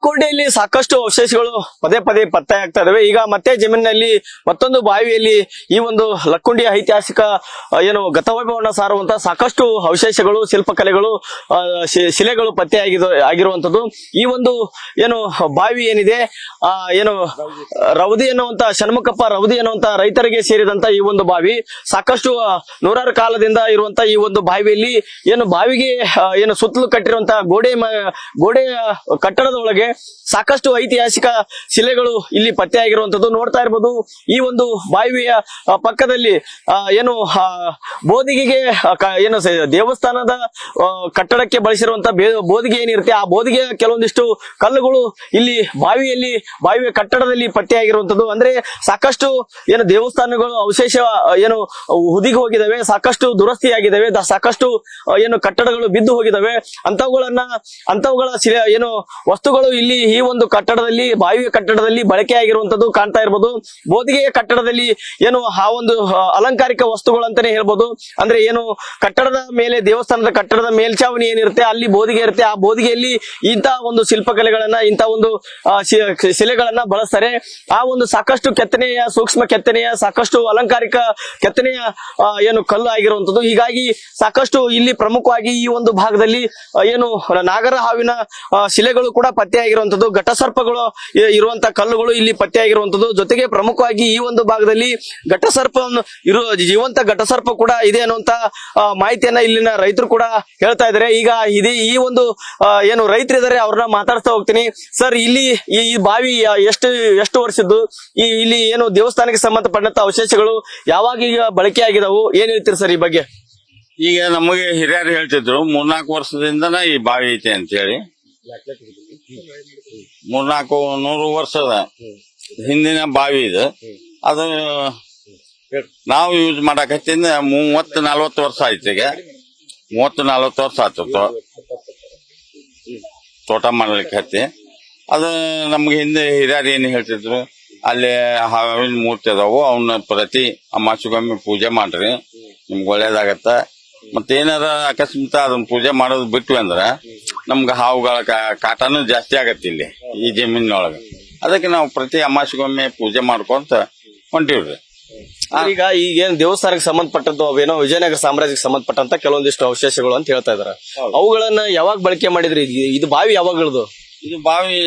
ಲಕ್ಕುಂಡಿಯಲ್ಲಿ ಸಾಕಷ್ಟು ಅವಶೇಷಗಳು ಪದೇ ಪದೇ ಪತ್ತೆ ಆಗ್ತಾ ಇದಾವೆ. ಈಗ ಮತ್ತೆ ಜಮೀನಿನಲ್ಲಿ ಮತ್ತೊಂದು ಬಾವಿಯಲ್ಲಿ ಈ ಒಂದು ಲಕ್ಕುಂಡಿಯ ಐತಿಹಾಸಿಕ ಗತವೈಭವವನ್ನು ಸಾರುವಂತಹ ಸಾಕಷ್ಟು ಅವಶೇಷಗಳು, ಶಿಲ್ಪಕಲೆಗಳು, ಶಿಲೆಗಳು ಪತ್ತೆ ಆಗಿರುವಂತದ್ದು. ಈ ಒಂದು ಬಾವಿ ಏನಿದೆ, ರವದಿ ಎನ್ನುವಂತ ಷಣ್ಮುಖಪ್ಪ ರವದಿ ಎನ್ನುವಂತ ರೈತರಿಗೆ ಸೇರಿದಂತ ಈ ಒಂದು ಬಾವಿ ಸಾಕಷ್ಟು ನೂರಾರು ಕಾಲದಿಂದ ಇರುವಂತ ಈ ಒಂದು ಬಾವಿಯಲ್ಲಿ ಬಾವಿಗೆ ಸುತ್ತಲೂ ಕಟ್ಟಿರುವಂತಹ ಗೋಡೆಯ ಕಟ್ಟಡದ ಒಳಗೆ ಸಾಕಷ್ಟು ಐತಿಹಾಸಿಕ ಶಿಲೆಗಳು ಇಲ್ಲಿ ಪತ್ತೆ ಆಗಿರುವಂತದ್ದು ನೋಡ್ತಾ ಇರಬಹುದು. ಈ ಒಂದು ಬಾವಿಯ ಪಕ್ಕದಲ್ಲಿ ಬೋದಿಗೆಗೆ ದೇವಸ್ಥಾನದ ಕಟ್ಟಡಕ್ಕೆ ಬಳಸಿರುವಂತಹ ಬೋದಿಗೆ ಏನಿರುತ್ತೆ, ಆ ಬೋದಿಗೆಯ ಕೆಲವೊಂದಿಷ್ಟು ಕಲ್ಲುಗಳು ಇಲ್ಲಿ ಬಾವಿಯ ಕಟ್ಟಡದಲ್ಲಿ ಪತ್ತೆ ಆಗಿರುವಂತದ್ದು. ಅಂದ್ರೆ ಸಾಕಷ್ಟು ದೇವಸ್ಥಾನಗಳು ಅವಶೇಷ ಹುದಿಗೆ ಹೋಗಿದಾವೆ, ಸಾಕಷ್ಟು ದುರಸ್ತಿಯಾಗಿದ್ದಾವೆ, ಸಾಕಷ್ಟು ಕಟ್ಟಡಗಳು ಬಿದ್ದು ಹೋಗಿದಾವೆ. ಅಂತವುಗಳ ವಸ್ತುಗಳು ಇಲ್ಲಿ ಈ ಒಂದು ಕಟ್ಟಡದಲ್ಲಿ, ಬಾವಿಯ ಕಟ್ಟಡದಲ್ಲಿ ಬಳಕೆ ಆಗಿರುವಂತದ್ದು ಕಾಣ್ತಾ ಇರಬಹುದು. ಬೋದಿಗೆಯ ಕಟ್ಟಡದಲ್ಲಿ ಆ ಒಂದು ಅಲಂಕಾರಿಕ ವಸ್ತುಗಳು ಅಂತಾನೆ ಹೇಳ್ಬೋದು. ಅಂದ್ರೆ ಕಟ್ಟಡದ ಮೇಲೆ, ದೇವಸ್ಥಾನದ ಕಟ್ಟಡದ ಮೇಲ್ಚಾವಣಿ ಏನಿರುತ್ತೆ ಅಲ್ಲಿ ಬೋದಿಗೆ ಇರುತ್ತೆ. ಆ ಬೋದಿಗೆಯಲ್ಲಿ ಇಂತಹ ಒಂದು ಶಿಲ್ಪಕಲೆಗಳನ್ನ, ಇಂತಹ ಒಂದು ಶಿಲೆಗಳನ್ನ ಬಳಸ್ತಾರೆ. ಆ ಒಂದು ಸಾಕಷ್ಟು ಕೆತ್ತನೆಯ, ಸೂಕ್ಷ್ಮ ಕೆತ್ತನೆಯ, ಸಾಕಷ್ಟು ಅಲಂಕಾರಿಕ ಕೆತ್ತನೆಯ ಕಲ್ಲು ಆಗಿರುವಂತದ್ದು. ಹೀಗಾಗಿ ಸಾಕಷ್ಟು ಇಲ್ಲಿ ಪ್ರಮುಖವಾಗಿ ಈ ಒಂದು ಭಾಗದಲ್ಲಿ ನಾಗರ ಹಾವಿನ ಶಿಲೆಗಳು ಕೂಡ ಪತ್ತೆ ಆಗಿರುವಂತದ್ದು, ಘಟಸರ್ಪಗಳು ಇರುವಂತಹ ಕಲ್ಲುಗಳು ಇಲ್ಲಿ ಪತ್ತೆ ಆಗಿರುವಂತದ್ದು. ಜೊತೆಗೆ ಪ್ರಮುಖವಾಗಿ ಈ ಒಂದು ಭಾಗದಲ್ಲಿ ಜೀವಂತ ಘಟಸರ್ಪ ಕೂಡ ಇದೆ ಅನ್ನುವಂತ ಮಾಹಿತಿಯನ್ನ ಇಲ್ಲಿನ ರೈತರು ಕೂಡ ಹೇಳ್ತಾ ಇದ್ದಾರೆ. ಈಗ ಈ ಒಂದು ರೈತರಿದ್ದಾರೆ, ಅವ್ರನ್ನ ಮಾತಾಡ್ತಾ ಹೋಗ್ತೀನಿ. ಸರ್, ಇಲ್ಲಿ ಈ ಬಾವಿ ಎಷ್ಟು ವರ್ಷದ್ದು? ಇಲ್ಲಿ ದೇವಸ್ಥಾನಕ್ಕೆ ಸಂಬಂಧಪಟ್ಟಂತ ಅವಶೇಷಗಳು ಯಾವಾಗ ಈಗ ಬಳಕೆ ಆಗಿದಾವು, ಏನ್ ಹೇಳ್ತೀರಿ ಸರ್ ಈ ಬಗ್ಗೆ? ಈಗ ನಮಗೆ ಹಿರಿಯರು ಹೇಳ್ತಿದ್ರು 3-4 ವರ್ಷದಿಂದನ ಈ ಬಾವಿ ಐತೆ ಅಂತ ಹೇಳಿ. 300 ವರ್ಷದ ಹಿಂದಿನ ಬಾವಿ ಇದು. ಅದು ನಾವು ಯೂಸ್ ಮಾಡಕತ್ತಿಂದ 30-40 ವರ್ಷ ಆಯ್ತು. ಈಗ 30-40 ವರ್ಷ ಆಯ್ತು ತೋಟ ಮಾಡ್ಲಿಕ್ಕೆ ಹತ್ತಿ. ಅದು ನಮ್ಗೆ ಹಿಂದೆ ಹಿರಿಯರು ಏನ್ ಹೇಳ್ತಿದ್ರು, ಅಲ್ಲಿ ಹಾವಿನ ಮೂರ್ತಿ ಅದಾವು, ಅವನ್ನ ಪ್ರತಿ ಅಮಾವಾಸ್ಯೆಗೊಮ್ಮೆ ಪೂಜೆ ಮಾಡ್ರಿ, ನಿಮ್ಗೆ ಒಳ್ಳೇದಾಗತ್ತ. ಮತ್ತೇನಾರ ಅಕಸ್ಮಾತ್ ಅದನ್ನ ಪೂಜೆ ಮಾಡೋದು ಬಿಟ್ವಿ ಅಂದ್ರ ನಮ್ಗ ಹಾವುಗಳ ಕಾಟನೂ ಜಾಸ್ತಿ ಆಗತ್ತೆ ಇಲ್ಲಿ ಈ ಜಮೀನೊಳಗ. ಅದಕ್ಕೆ ನಾವು ಪ್ರತಿ ಅಮಾವಾಸ್ಯೆಗೊಮ್ಮೆ ಪೂಜೆ ಮಾಡ್ಕೊಂತ ಹೊಂಟಿವ್ರಿ. ಈಗ ಈಗೇನ್ ದೇವಸ್ಥಾನಕ್ಕೆ ಸಂಬಂಧಪಟ್ಟದ್ದು ಅವೇನೋ ವಿಜಯನಗರ ಸಾಮ್ರಾಜ್ಯಕ್ಕೆ ಸಂಬಂಧಪಟ್ಟಂತ ಕೆಲವೊಂದಿಷ್ಟು ಅವಶೇಷಗಳು ಅಂತ ಹೇಳ್ತಾ ಇದಾರೆ. ಅವುಗಳನ್ನ ಯಾವಾಗ ಬಳಕೆ ಮಾಡಿದ್ರಿ? ಇದು ಬಾವಿ ಯಾವಾಗಲದು? ಇದು ಬಾವಿ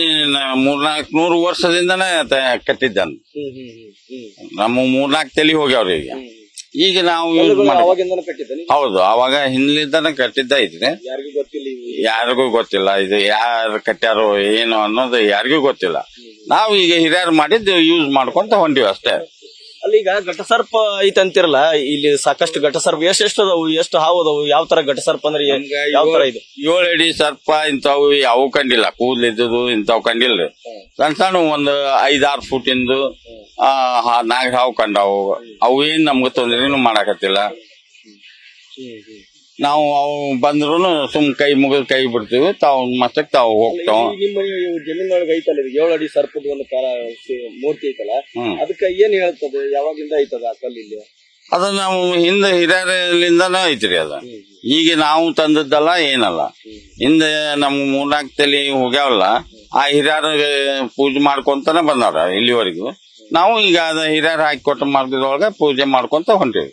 300-400 ವರ್ಷದಿಂದನೇ ಕಟ್ಟಿದ್ದ. ನಮ್ಮ 3-4 ತಲೆ ಹೋಗ್ಯಾವ್ರಿ. ಈಗ ನಾವು ಹೌದು, ಅವಾಗ ಹಿಂದ್ಲಿಂದಾನೆ ಕಟ್ಟಿದ್ದ ಐತ್ರಿ. ಯಾರಿಗೂ ಗೊತ್ತಿಲ್ಲ ಇದು ಯಾರು ಕಟ್ಟ್ಯಾರೋ ಏನು ಅನ್ನೋದು ಯಾರಿಗೂ ಗೊತ್ತಿಲ್ಲ. ನಾವು ಈಗ ಹಿರಿಯರು ಮಾಡಿದ್ದು ಯೂಸ್ ಮಾಡ್ಕೊಂತ ಹೊಂಟಿವಿ ಅಷ್ಟೇ. ಅಲ್ಲಿ ಈಗ ಘಟಸರ್ಪ ಐತಂತಿರಲ್ಲ, ಇಲ್ಲಿ ಸಾಕಷ್ಟು ಘಟಸರ್ಪ ಎಷ್ಟು ಅದಾವು, ಎಷ್ಟು ಹಾವು ಅದಾವು, ಯಾವ ತರ ಘಟಸರ್ಪ ಅಂದ್ರೆ ಯಾವ ತರ ಇದೆ? 7 ಅಡಿ ಸರ್ಪ ಇಂಥವು ಯಾವ ಕಂಡಿಲ್ಲ, ಕೂದಲಿದ್ದು ಇಂಥವು ಕಂಡಿಲ್ರಿ. ಸಣ್ಣ ಸಣ್ಣ ಒಂದು 5-6 ಫೂಟಿಂದು ನಾಗ ಹಾವು ಕಂಡವು. ಅವು ಏನ್ ನಮ್ಗೆ ತೊಂದ್ರೆನು ಮಾಡಾಕತ್ತಿಲ್ಲ. ನಾವು ಅವು ಬಂದ್ರು ಸುಮ್ ಕೈ ಮುಗಿದ್ ಕೈ ಬಿಡ್ತೀವಿ, ತಾವು ಮತ್ತಕ್ ತಾವು ಹೋಗ್ತಾವ. ನಿಮ್ಮ ಜಮೀನೊಳಗೆ ಐತಲ್ಲ 7 ಅಡಿ ಸರ್ಪದ ಒಂದು ಮೂರ್ತಿ ಐತಲ್ಲ, ಅದಕ್ಕೆ ಏನ್ ಹೇಳ್ತದೆ, ಯಾವಾಗಿಂದ ಐತದ ಆ ಕಲ್ಲು ಇಲ್ಲಿ? ಅದ ನಾವು ಹಿಂದೆ ಹಿರಿಯರಿಂದಾನ ಐತ್ರಿ. ಅದ ಈಗ ನಾವು ತಂದದ್ದಲ್ಲ ಏನಲ್ಲ. ಹಿಂದೆ ನಮ್ 3-4 ತಲೆ ಹೋಗ್ಯಾವಲ್ಲ, ಆ ಹಿರಿಯರ ಪೂಜೆ ಮಾಡ್ಕೊಂತಾನೆ ಬಂದವ್ರ ಇಲ್ಲಿವರೆಗೂ. ನಾವು ಈಗ ಅದ ಹಿರಿಯರ್ ಹಾಕಿ ಕೊಟ್ಟ ಮಾರ್ಗದೊಳಗ ಪೂಜೆ ಮಾಡ್ಕೊಂತ ಹೊಂಟೇವಿ.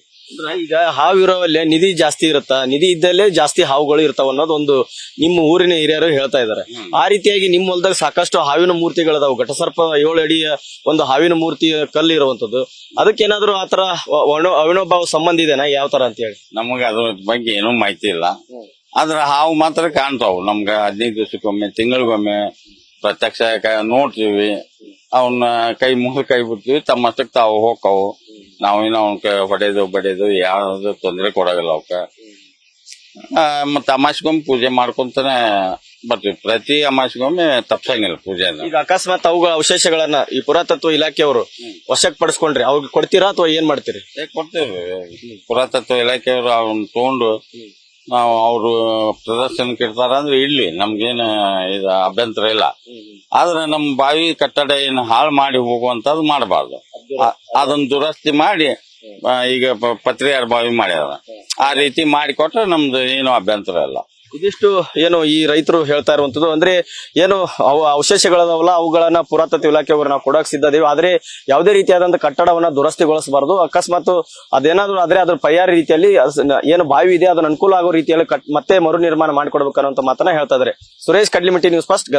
ಈಗ ಹಾವು ಇರೋವಲ್ಲೇ ನಿಧಿ ಜಾಸ್ತಿ ಇರುತ್ತ, ನಿಧಿ ಇದ್ದಲ್ಲೇ ಜಾಸ್ತಿ ಹಾವುಗಳು ಇರ್ತಾವ ಅನ್ನೋದೊಂದು ನಿಮ್ಮ ಊರಿನ ಹಿರಿಯರು ಹೇಳ್ತಾ ಇದಾರೆ. ಆ ರೀತಿಯಾಗಿ ನಿಮ್ಮ ಹೊಲದಾಗ ಸಾಕಷ್ಟು ಹಾವಿನ ಮೂರ್ತಿಗಳದಾವು. ಘಟಸರ್ಪ 7 ಅಡಿಯ ಒಂದು ಹಾವಿನ ಮೂರ್ತಿ ಕಲ್ಲು ಇರುವಂತದ್ದು, ಅದಕ್ಕೇನಾದ್ರು ಆತರ ಅವಿನೋಭಾವ ಸಂಬಂಧ ಇದೆನಾ, ಯಾವ ತರ ಅಂತ ಹೇಳಿ? ನಮಗ ಅದ್ರ ಬಗ್ಗೆ ಏನೂ ಮಾಹಿತಿ ಇಲ್ಲ. ಆದ್ರ ಹಾವು ಮಾತ್ರ ಕಾಣ್ತಾವು ನಮ್ಗ. 15 ದಿವಸಕ್ಕೊಮ್ಮೆ, ತಿಂಗಳಿಗೊಮ್ಮೆ ಪ್ರತ್ಯಕ್ಷ ನೋಡ್ತೀವಿ. ಅವನ್ನ ಕೈ ಮುಗಿದು ಕೈ ಬಿಡ್ತೀವಿ, ತಮ್ಮಷ್ಟಕ್ಕೆ ತಾವು ಹೋಗ್ತಾವು. ನಾವೇನೋ ಅವನ್ಕ ಹೊಡೆದು ಬಡೆದು ಯಾವ್ದು ತೊಂದರೆ ಕೊಡೋದಿಲ್ಲ ಅವಕ್ಕ. ಮತ್ತ ಅಮಾವಾಸ್ಯೆಗೊಮ್ಮೆ ಪೂಜೆ ಮಾಡ್ಕೊಂತಾನೆ ಬರ್ತೀವಿ. ಪ್ರತಿ ಅಮಾವಾಸ್ಯೆಗೊಮ್ಮೆ ತಪ್ಸಂಗಿಲ್ಲ ಪೂಜೆ. ಈಗ ಅಕಸ್ಮಾತ್ ಅವುಗಳ ಅವಶೇಷಗಳನ್ನ ಈ ಪುರಾತತ್ವ ಇಲಾಖೆಯವರು ವಶಕ್ಕೆ ಪಡಿಸ್ಕೊಂಡ್ರಿ, ಅವ್ರಿಗೆ ಕೊಡ್ತೀರಾ ಅಥವಾ ಏನ್ ಮಾಡ್ತೀರಿ? ಕೊಡ್ತೇವೆ. ಪುರಾತತ್ವ ಇಲಾಖೆಯವರು ಅವನ್ನ ತಗೊಂಡು ನಾವು ಅವ್ರು ಪ್ರದರ್ಶನಕ್ಕೆ ಇರ್ತಾರ ಅಂದ್ರೆ ಇಲ್ಲಿ ನಮ್ಗೇನು ಇದು ಅಭ್ಯಂತರ ಇಲ್ಲ. ಆದ್ರೆ ನಮ್ ಬಾವಿ ಕಟ್ಟಡ ಏನು ಹಾಳು ಮಾಡಿ ಹೋಗುವಂತದ್ದು ಮಾಡಬಾರ್ದು. ಅದನ್ನ ದುರಸ್ತಿ ಮಾಡಿ ಈಗ ಪತ್ರಿಯಾರ ಬಾವಿ ಮಾಡ್ಯಾರ, ಆ ರೀತಿ ಮಾಡಿಕೊಟ್ರೆ ನಮ್ದು ಏನು ಅಭ್ಯಂತರ ಇಲ್ಲ. ಇದಿಷ್ಟು ಏನು ಈ ರೈತರು ಹೇಳ್ತಾ ಇರುವಂತದ್ದು. ಅಂದ್ರೆ ಏನು ಅವಶೇಷಗಳದಾವಲ್ಲ ಅವುಗಳನ್ನ ಪುರಾತತ್ವ ಇಲಾಖೆಯವರು ನಾವು ಕೊಡಕ್ ಸಿದ್ಧದೇವಿ. ಆದ್ರೆ ಯಾವುದೇ ರೀತಿಯಾದಂತಹ ಕಟ್ಟಡವನ್ನ ದುರಸ್ತಿಗೊಳಿಸಬಾರದು. ಅಕಸ್ಮಾತ್ ಅದೇನಾದ್ರು ಆದ್ರೆ ಅದ್ರ ಪರಿಹಾರ ರೀತಿಯಲ್ಲಿ ಏನು ಬಾವಿ ಇದೆ ಅದನ್ನ ಅನುಕೂಲ ಆಗೋ ರೀತಿಯಲ್ಲಿ ಮತ್ತೆ ಮರು ನಿರ್ಮಾಣ ಮಾಡಿಕೊಡ್ಬೇಕು ಅನ್ನೋ ಮಾತನ್ನ ಹೇಳ್ತಾ ಇದ್ದಾರೆ. Suresh Kadlimitti, news first, Gadag.